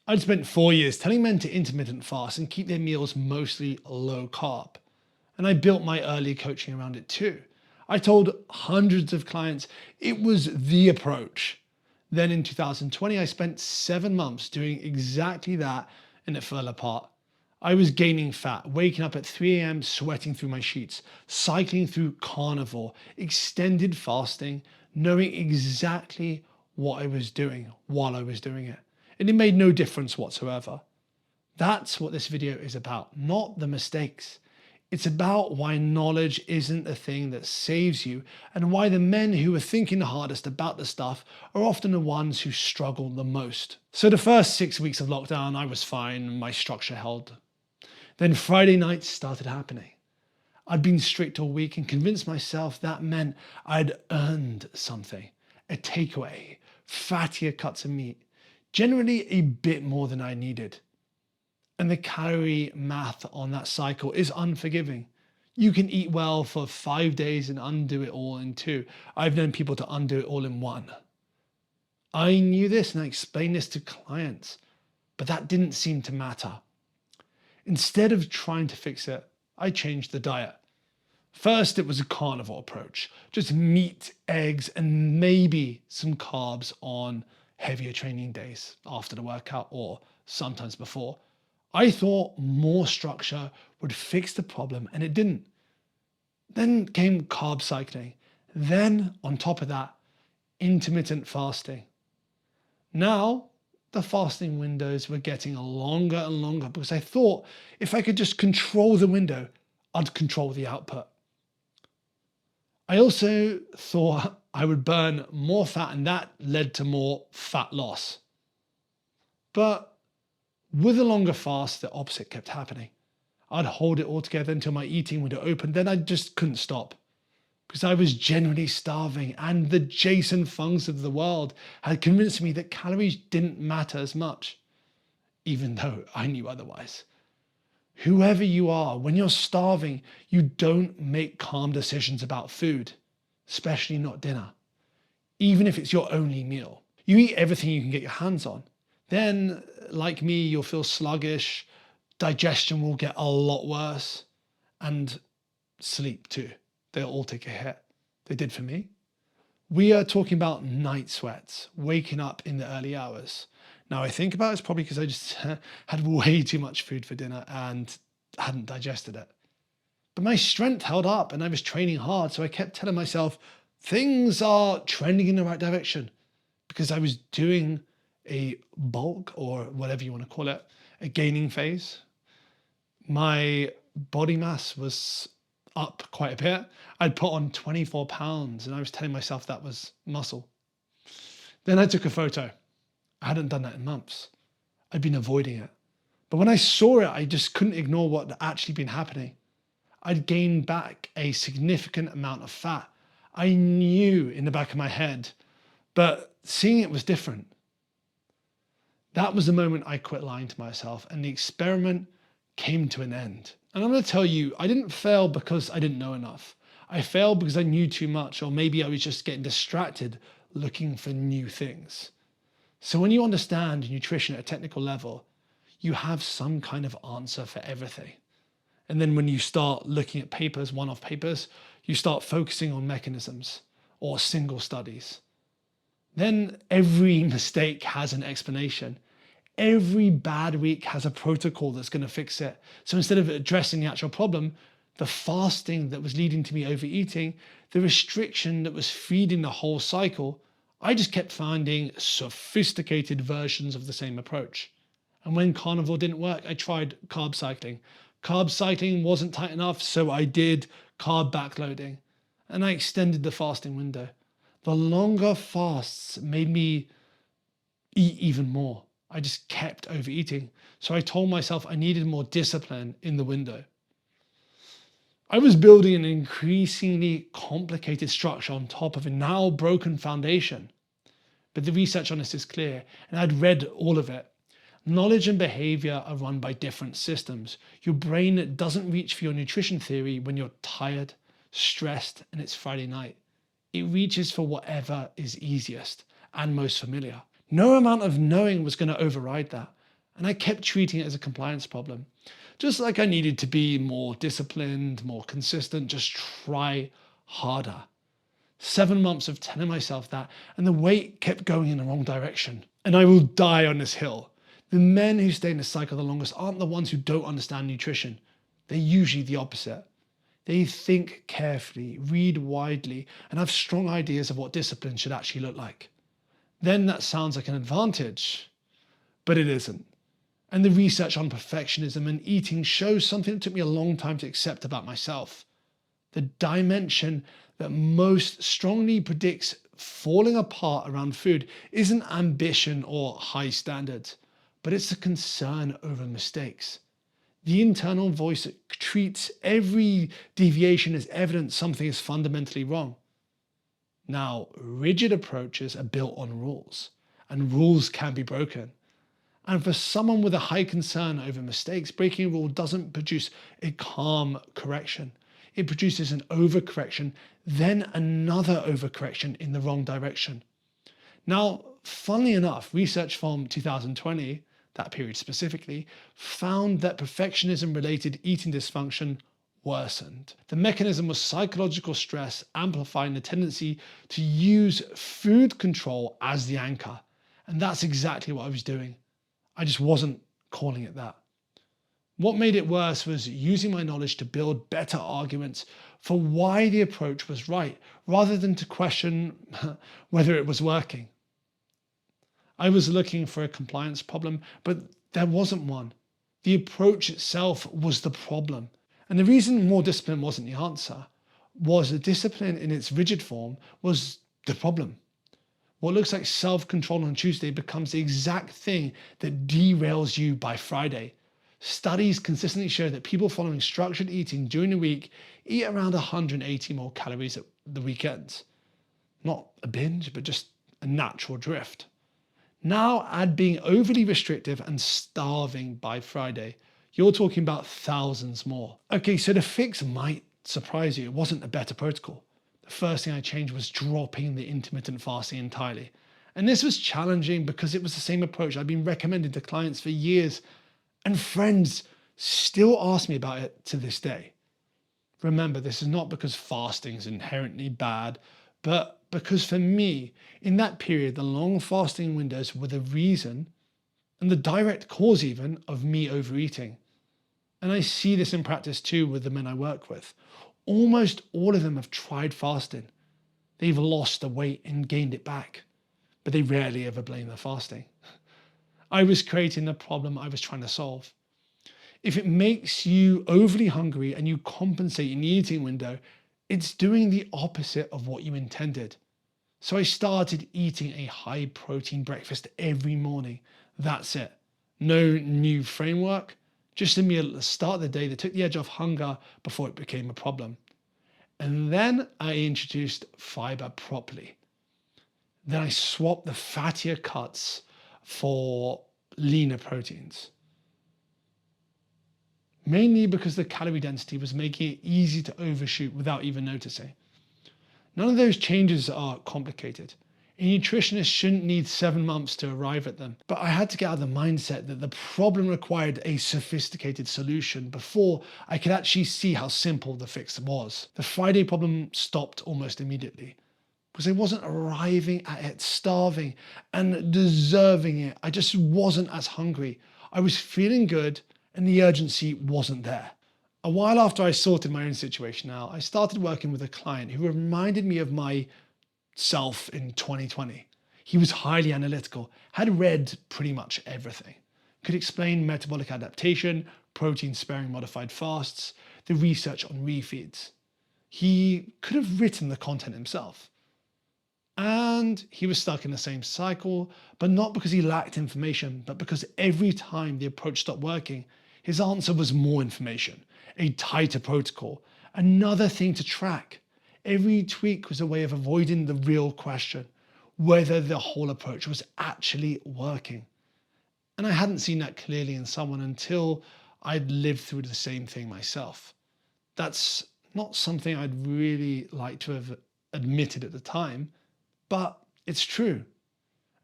I'd spent 4 years telling men to intermittent fast and keep their meals mostly low carb. And I built my early coaching around it too. I told hundreds of clients it was the approach. Then in 2020, I spent 7 months doing exactly that and it fell apart. I was gaining fat, waking up at 3 a.m., sweating through my sheets, cycling through carnivore, extended fasting, knowing exactly what I was doing while I was doing it. And it made no difference whatsoever. That's what this video is about, not the mistakes. It's about why knowledge isn't the thing that saves you and why the men who are thinking the hardest about the stuff are often the ones who struggle the most. So the first 6 weeks of lockdown, I was fine, my structure held. Then Friday nights started happening. I'd been strict all week and convinced myself that meant I'd earned something, a takeaway, fattier cuts of meat, generally a bit more than I needed. And the calorie math on that cycle is unforgiving. You can eat well for 5 days and undo it all in 2. I've known people to undo it all in 1. I knew this and I explained this to clients, but that didn't seem to matter. Instead of trying to fix it, I changed the diet. First, it was a carnivore approach, just meat, eggs, and maybe some carbs on heavier training days after the workout or sometimes before. I thought more structure would fix the problem and it didn't. Then came carb cycling. Then on top of that, intermittent fasting. Now, the fasting windows were getting longer and longer because I thought if I could just control the window, I'd control the output. I also thought I would burn more fat and that led to more fat loss. But with a longer fast, the opposite kept happening. I'd hold it all together until my eating window opened, then I just couldn't stop because I was genuinely starving and the Jason Fungs of the world had convinced me that calories didn't matter as much, even though I knew otherwise. Whoever you are, when you're starving, you don't make calm decisions about food, especially not dinner, even if it's your only meal. You eat everything you can get your hands on. Then, like me, you'll feel sluggish, digestion will get a lot worse, and sleep too. They'll all take a hit. They did for me. We are talking about night sweats, waking up in the early hours. Now I think about it, it's probably because I just had way too much food for dinner and hadn't digested it. But my strength held up and I was training hard, so I kept telling myself things are trending in the right direction because I was doing a bulk or whatever you want to call it, a gaining phase. My body mass was up quite a bit. I'd put on 24 pounds and I was telling myself that was muscle. Then I took a photo. I hadn't done that in months. I'd been avoiding it. But when I saw it, I just couldn't ignore what had actually been happening. I'd gained back a significant amount of fat. I knew in the back of my head, but seeing it was different. That was the moment I quit lying to myself and the experiment came to an end. And I'm going to tell you, I didn't fail because I didn't know enough. I failed because I knew too much, or maybe I was just getting distracted looking for new things. So when you understand nutrition at a technical level, you have some kind of answer for everything. And then when you start looking at papers, one-off papers, you start focusing on mechanisms or single studies. Then every mistake has an explanation. Every bad week has a protocol that's going to fix it. So instead of addressing the actual problem, the fasting that was leading to me overeating, the restriction that was feeding the whole cycle, I just kept finding sophisticated versions of the same approach. And when carnivore didn't work, I tried carb cycling. Carb cycling wasn't tight enough, so I did carb backloading. And I extended the fasting window. The longer fasts made me eat even more. I just kept overeating. So I told myself I needed more discipline in the window. I was building an increasingly complicated structure on top of a now broken foundation. But the research on this is clear, and I'd read all of it. Knowledge and behavior are run by different systems. Your brain doesn't reach for your nutrition theory when you're tired, stressed, and it's Friday night. It reaches for whatever is easiest and most familiar. No amount of knowing was going to override that. And I kept treating it as a compliance problem. Just like I needed to be more disciplined, more consistent, just try harder. 7 months of telling myself that, and the weight kept going in the wrong direction. And I will die on this hill. The men who stay in the cycle the longest aren't the ones who don't understand nutrition. They're usually the opposite. They think carefully, read widely, and have strong ideas of what discipline should actually look like. Then that sounds like an advantage, but it isn't. And the research on perfectionism and eating shows something that took me a long time to accept about myself. The dimension that most strongly predicts falling apart around food isn't ambition or high standards, but it's a concern over mistakes. The internal voice that treats every deviation as evidence something is fundamentally wrong. Now, rigid approaches are built on rules, and rules can be broken. And for someone with a high concern over mistakes, breaking a rule doesn't produce a calm correction. It produces an overcorrection, then another overcorrection in the wrong direction. Now, funnily enough, research from 2020, that period specifically, found that perfectionism-related eating dysfunction worsened. The mechanism was psychological stress amplifying the tendency to use food control as the anchor. And that's exactly what I was doing. I just wasn't calling it that. What made it worse was using my knowledge to build better arguments for why the approach was right, rather than to question whether it was working. I was looking for a compliance problem, but there wasn't one. The approach itself was the problem. And the reason more discipline wasn't the answer was the discipline in its rigid form was the problem. What looks like self-control on Tuesday becomes the exact thing that derails you by Friday. Studies consistently show that people following structured eating during the week eat around 180 more calories at the weekends. Not a binge, but just a natural drift. Now add being overly restrictive and starving by Friday. You're talking about thousands more. Okay, so the fix might surprise you. It wasn't a better protocol. The first thing I changed was dropping the intermittent fasting entirely. And this was challenging because it was the same approach I'd been recommending to clients for years, and friends still ask me about it to this day. Remember, this is not because fasting is inherently bad, but because for me, in that period, the long fasting windows were the reason and the direct cause even of me overeating. And I see this in practice too with the men I work with. Almost all of them have tried fasting. They've lost the weight and gained it back, but they rarely ever blame the fasting. I was creating the problem I was trying to solve. If it makes you overly hungry and you compensate in the eating window, it's doing the opposite of what you intended. So I started eating a high protein breakfast every morning. That's it. No new framework, just a meal at the start of the day that took the edge off hunger before it became a problem. And then I introduced fiber properly. Then I swapped the fattier cuts for leaner proteins. Mainly because the calorie density was making it easy to overshoot without even noticing. None of those changes are complicated. A nutritionist shouldn't need 7 months to arrive at them. But I had to get out of the mindset that the problem required a sophisticated solution before I could actually see how simple the fix was. The Friday problem stopped almost immediately because I wasn't arriving at it starving and deserving it. I just wasn't as hungry. I was feeling good and the urgency wasn't there. A while after I sorted my own situation out, I started working with a client who reminded me of myself in 2020. He was highly analytical, had read pretty much everything, could explain metabolic adaptation, protein sparing modified fasts, the research on refeeds. He could have written the content himself. And he was stuck in the same cycle, but not because he lacked information, but because every time the approach stopped working, his answer was more information, a tighter protocol, another thing to track. Every tweak was a way of avoiding the real question, whether the whole approach was actually working. And I hadn't seen that clearly in someone until I'd lived through the same thing myself. That's not something I'd really like to have admitted at the time, but it's true.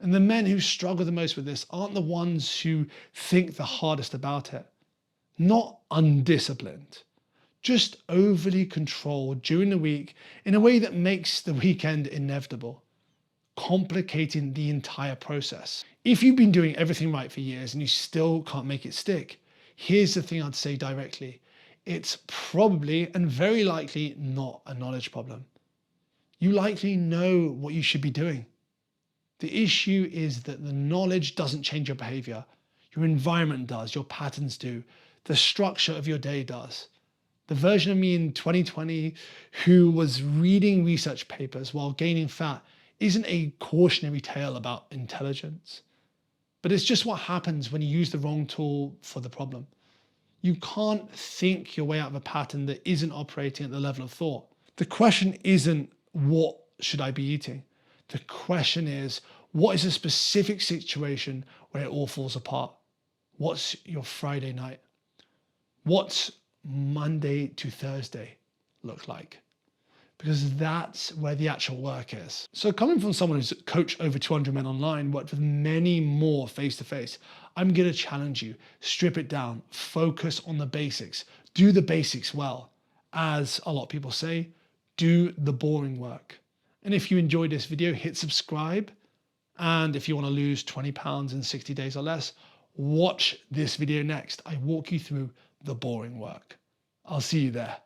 And the men who struggle the most with this aren't the ones who think the hardest about it. Not undisciplined, just overly controlled during the week in a way that makes the weekend inevitable, complicating the entire process. If you've been doing everything right for years and you still can't make it stick, here's the thing I'd say directly. It's probably and very likely not a knowledge problem. You likely know what you should be doing. The issue is that the knowledge doesn't change your behavior. Your environment does, your patterns do, the structure of your day does. The version of me in 2020 who was reading research papers while gaining fat isn't a cautionary tale about intelligence, but it's just what happens when you use the wrong tool for the problem. You can't think your way out of a pattern that isn't operating at the level of thought. The question isn't what should I be eating? The question is, what is a specific situation where it all falls apart? What's your Friday night? What's Monday to Thursday look like? Because that's where the actual work is. So coming from someone who's coached over 200 men online, worked with many more face-to-face, I'm gonna challenge you, strip it down, focus on the basics, do the basics well. As a lot of people say, do the boring work. And if you enjoyed this video, hit subscribe. And if you want to lose 20 pounds in 60 days or less, watch this video next. I walk you through the boring work. I'll see you there.